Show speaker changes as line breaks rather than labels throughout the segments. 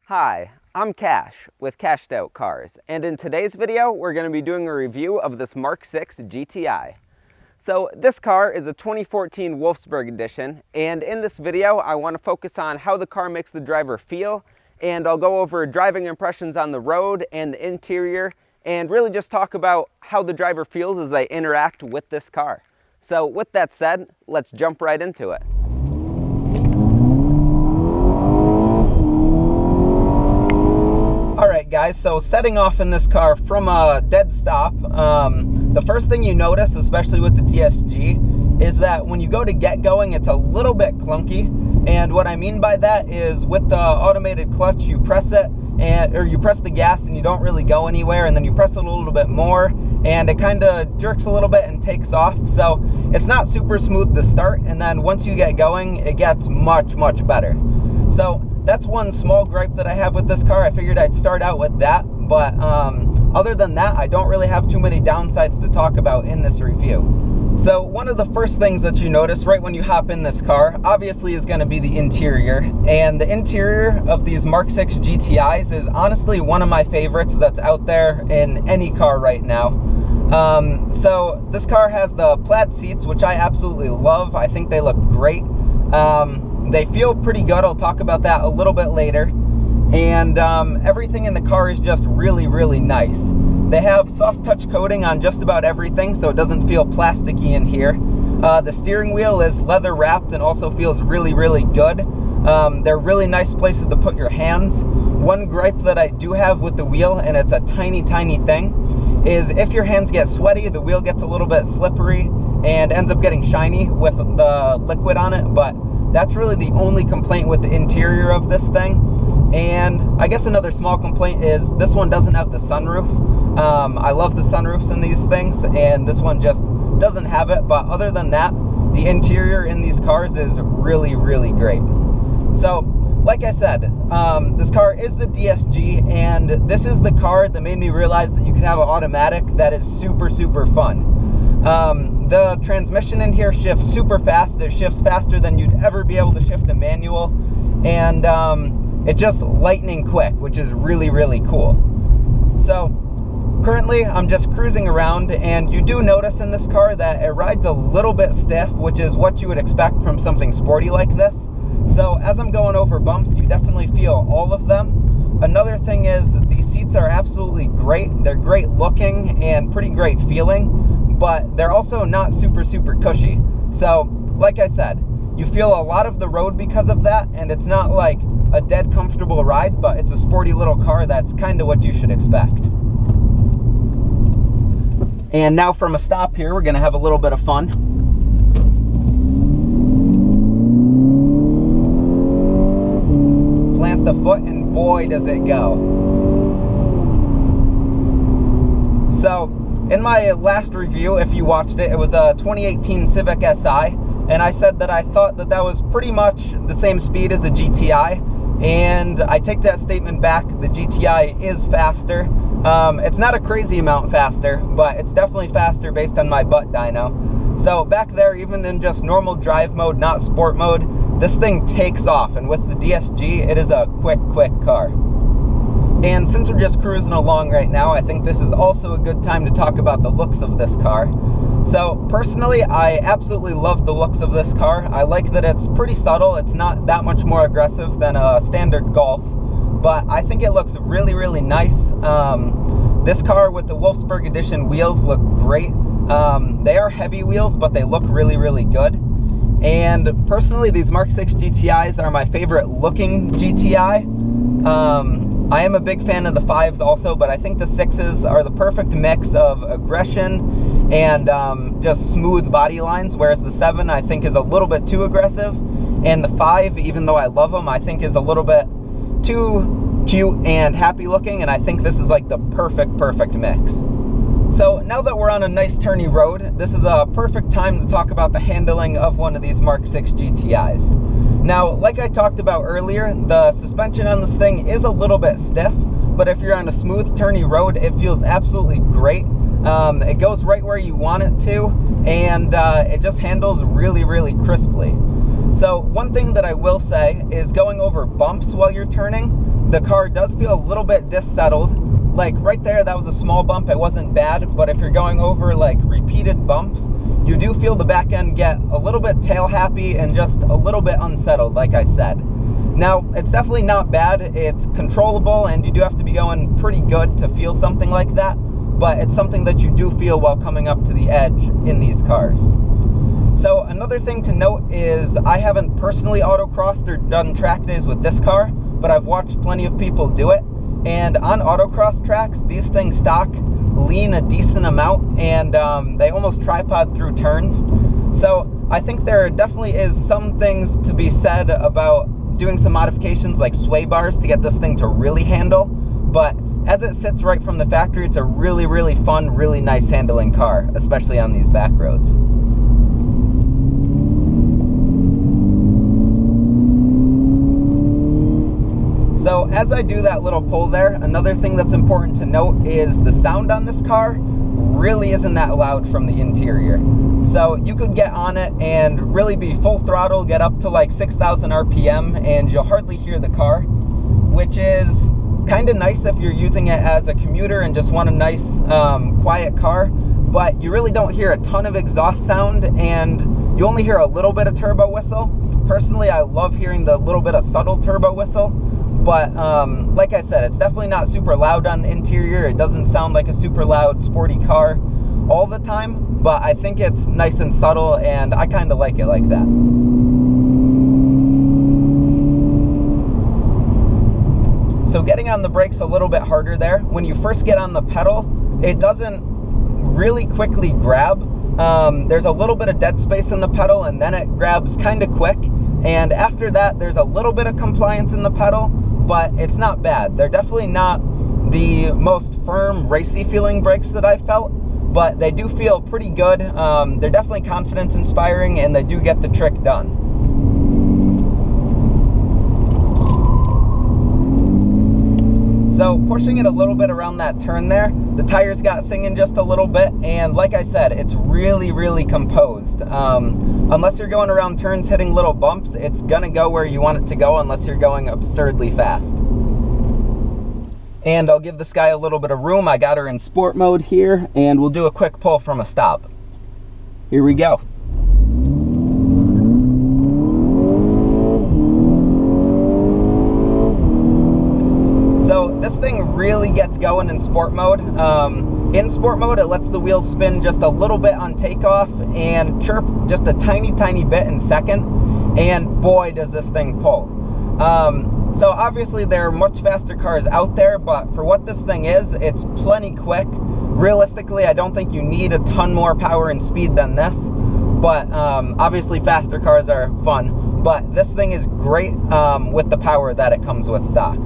Hi, I'm Cash with CashedOutCars, and in today's video we're going to be doing a review of this MK6 GTI. So this car is a 2014 Wolfsburg edition, and in this video I want to focus on how the car makes the driver feel, and I'll go over driving impressions on the road and the interior, and really just talk about how the driver feels as they interact with this car. So with that said, let's jump right into it. Alright guys, so setting off in this car from a dead stop, the first thing you notice, especially with the DSG, is that when you go to get going, it's a little bit clunky. And what I mean by that is with the automated clutch, you press it, or you press the gas and you don't really go anywhere, and then you press it a little bit more, and it kind of jerks a little bit and takes off. So it's not super smooth to start, and then once you get going, it gets much better. So that's one small gripe that I have with this car. I figured I'd start out with that, but other than that, I don't really have too many downsides to talk about in this review. So one of the first things that you notice right when you hop in this car, obviously, is going to be the interior. And the interior of these MK6 GTIs is honestly one of my favorites that's out there in any car right now. So this car has the plaid seats, which I absolutely love. I think they look great. They feel pretty good. I'll talk about that a little bit later. And everything in the car is just really nice. They have soft touch coating on just about everything, so it doesn't feel plasticky in here. The steering wheel is leather wrapped and also feels really good. They're really nice places to put your hands. One gripe that I do have with the wheel, and it's a tiny thing, is if your hands get sweaty, the wheel gets a little bit slippery and ends up getting shiny with the liquid on it. But that's really the only complaint with the interior of this thing. And I guess another small complaint is this one doesn't have the sunroof. I love the sunroofs in these things, and this one just doesn't have it. But other than that, the interior in these cars is really great. So, like I said, this car is the DSG, and this is the car that made me realize that you can have an automatic that is super fun. The transmission in here shifts super fast. It shifts faster than you'd ever be able to shift a manual, and it's just lightning quick, which is really cool. So currently I'm just cruising around, and you do notice in this car that it rides a little bit stiff, which is what you would expect from something sporty like this. So as I'm going over bumps, you definitely feel all of them. Another thing is that these seats are absolutely great. They're great looking and pretty great feeling, but they're also not super cushy. So like I said, you feel a lot of the road because of that, and it's not like a dead comfortable ride, but it's a sporty little car that's kind of what you should expect. And now from a stop here, we're gonna have a little bit of fun. Plant the foot, and boy does it go. So in my last review, if you watched it, it was a 2018 Civic Si, and I said that I thought that that was pretty much the same speed as a GTI, and I take that statement back. The GTI is faster. It's not a crazy amount faster, but it's definitely faster based on my butt dyno. So back there, even in just normal drive mode, not sport mode, this thing takes off, and with the DSG, it is a quick car. And since we're just cruising along right now, I think this is also a good time to talk about the looks of this car. So personally, I absolutely love the looks of this car. I like that it's pretty subtle. It's not that much more aggressive than a standard Golf, but I think it looks really nice. This car with the Wolfsburg edition wheels look great. They are heavy wheels, but they look really good. And personally, these MK6 GTIs are my favorite looking GTI. I am a big fan of the 5s also, but I think the 6s are the perfect mix of aggression and just smooth body lines, whereas the 7 I think is a little bit too aggressive, and the 5, even though I love them, I think is a little bit too cute and happy looking, and I think this is like the perfect mix. So now that we're on a nice turny road, this is a perfect time to talk about the handling of one of these MK6 GTIs. Now, like I talked about earlier, the suspension on this thing is a little bit stiff, but if you're on a smooth turny road, it feels absolutely great. It goes right where you want it to, and it just handles really crisply. So one thing that I will say is going over bumps while you're turning, the car does feel a little bit dissettled. Like right there, that was a small bump, it wasn't bad, but if you're going over like repeated bumps, you do feel the back end get a little bit tail happy and just a little bit unsettled, like I said. Now, it's definitely not bad, it's controllable, and you do have to be going pretty good to feel something like that, but it's something that you do feel while coming up to the edge in these cars. So another thing to note is I haven't personally autocrossed or done track days with this car, but I've watched plenty of people do it. And on autocross tracks, these things stock lean a decent amount, and they almost tripod through turns. So I think there definitely is some things to be said about doing some modifications like sway bars to get this thing to really handle. But as it sits right from the factory, it's a really, really fun, really nice handling car, especially on these back roads. So as I do that little pull there, another thing that's important to note is the sound on this car really isn't that loud from the interior. So you could get on it and really be full throttle, get up to like 6,000 RPM, and you'll hardly hear the car, which is kind of nice if you're using it as a commuter and just want a nice quiet car, but you really don't hear a ton of exhaust sound, and you only hear a little bit of turbo whistle. Personally, I love hearing the little bit of subtle turbo whistle. But like I said, it's definitely not super loud on the interior. It doesn't sound like a super loud sporty car all the time, but I think it's nice and subtle, and I kind of like it like that. So getting on the brakes a little bit harder there. When you first get on the pedal, it doesn't really quickly grab. There's a little bit of dead space in the pedal, and then it grabs kind of quick. And after that, there's a little bit of compliance in the pedal, but it's not bad. They're definitely not the most firm, racy feeling brakes that I've felt, but they do feel pretty good. They're definitely confidence inspiring, and they do get the trick done. So pushing it a little bit around that turn there, the tires got singing just a little bit, and like I said, it's really, really composed. Unless you're going around turns hitting little bumps, it's gonna go where you want it to go unless you're going absurdly fast. And I'll give this guy a little bit of room. I got her in sport mode here, and we'll do a quick pull from a stop. Here we go. So this thing really gets going in sport mode. In sport mode, it lets the wheels spin just a little bit on takeoff and chirp just a tiny, tiny bit in second. And boy, does this thing pull. So obviously there are much faster cars out there, but for what this thing is, it's plenty quick. Realistically, I don't think you need a ton more power and speed than this, but obviously faster cars are fun. But this thing is great with the power that it comes with stock.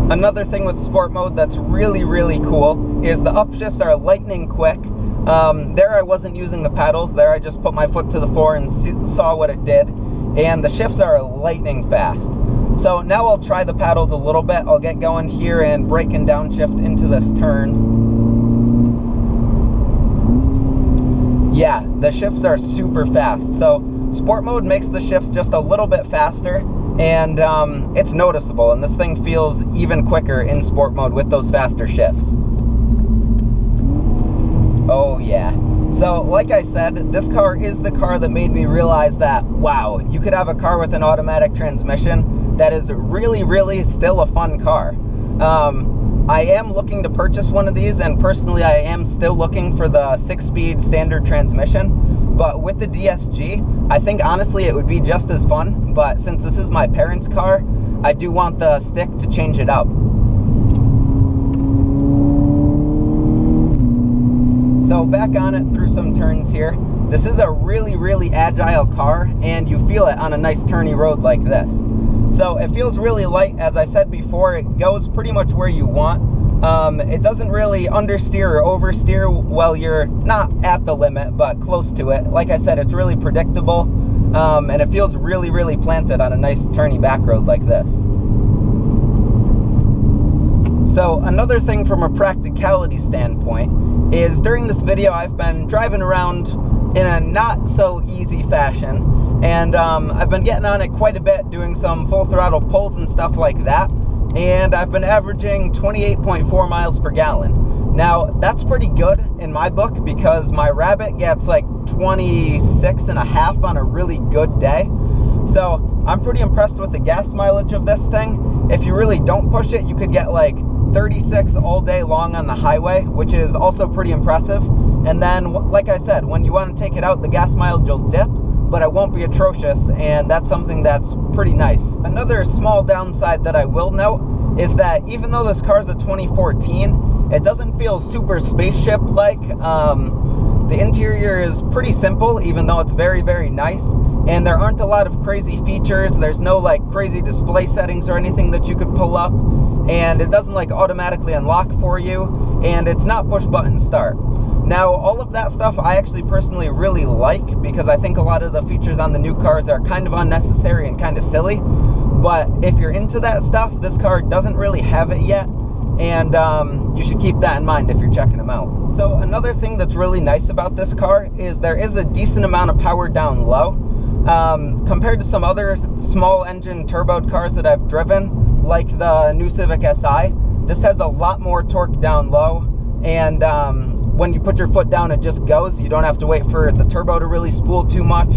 Another thing with sport mode that's really, really cool is the upshifts are lightning quick. There I wasn't using the pedals. There I just put my foot to the floor and saw what it did. And the shifts are lightning fast. So now I'll try the paddles a little bit. I'll get going here and brake and downshift into this turn. Yeah, the shifts are super fast. So sport mode makes the shifts just a little bit faster, and it's noticeable, and this thing feels even quicker in sport mode with those faster shifts. Oh yeah. So like I said, this car is the car that made me realize that, wow, you could have a car with an automatic transmission that is really, really still a fun car. I am looking to purchase one of these, and personally I am still looking for the 6-speed standard transmission. But with the DSG, I think honestly it would be just as fun, but since this is my parents' car, I do want the stick to change it up. So back on it through some turns here. This is a really, really agile car, and you feel it on a nice turny road like this. So it feels really light. As I said before, it goes pretty much where you want. It doesn't really understeer or oversteer while you're not at the limit, but close to it. Like I said, it's really predictable, and it feels really, really planted on a nice turny back road like this. So another thing from a practicality standpoint is during this video I've been driving around in a not so easy fashion, and I've been getting on it quite a bit, doing some full throttle pulls and stuff like that, and I've been averaging 28.4 miles per gallon. Now that's pretty good in my book because my Rabbit gets like 26.5 on a really good day. So I'm pretty impressed with the gas mileage of this thing. If you really don't push it, you could get like 36 all day long on the highway, which is also pretty impressive. And then, like I said, when you want to take it out, the gas mileage will dip, but it won't be atrocious, and that's something that's pretty nice. Another small downside that I will note is that even though this car is a 2014, it doesn't feel super spaceship-like. The interior is pretty simple, even though it's very, very nice, and there aren't a lot of crazy features. There's no like crazy display settings or anything that you could pull up, and it doesn't like automatically unlock for you, and it's not push button start. Now, all of that stuff I actually personally really like because I think a lot of the features on the new cars are kind of unnecessary and kind of silly. But if you're into that stuff, this car doesn't really have it yet, and you should keep that in mind if you're checking them out. So another thing that's really nice about this car is there is a decent amount of power down low. Compared to some other small engine turboed cars that I've driven, like the new Civic Si, this has a lot more torque down low, and when you put your foot down, it just goes. You don't have to wait for the turbo to really spool too much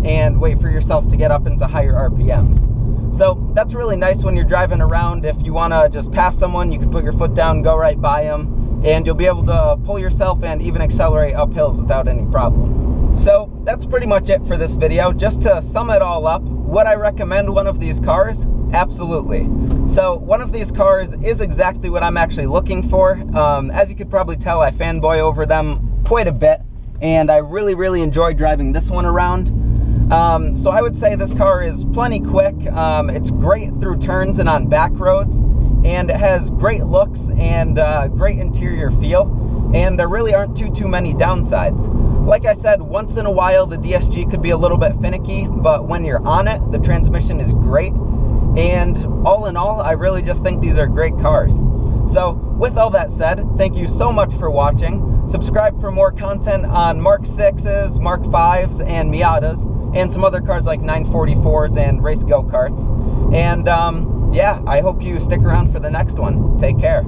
and wait for yourself to get up into higher RPMs. So that's really nice when you're driving around. If you want to just pass someone, you can put your foot down, go right by them, and you'll be able to pull yourself and even accelerate up hills without any problem. So that's pretty much it for this video. Just to sum it all up, would I recommend one of these cars? Absolutely. So one of these cars is exactly what I'm actually looking for. As you could probably tell, I fanboy over them quite a bit, and I really, really enjoy driving this one around. So I would say this car is plenty quick. It's great through turns and on back roads, and it has great looks and great interior feel, and there really aren't too many downsides. Like I said, once in a while the DSG could be a little bit finicky, but when you're on it, the transmission is great. And all in all, I really just think these are great cars. So with all that said, thank you so much for watching. Subscribe for more content on Mark 6s, Mark 5s, and Miatas, and some other cars like 944s and race go-karts. And yeah, I hope you stick around for the next one. Take care.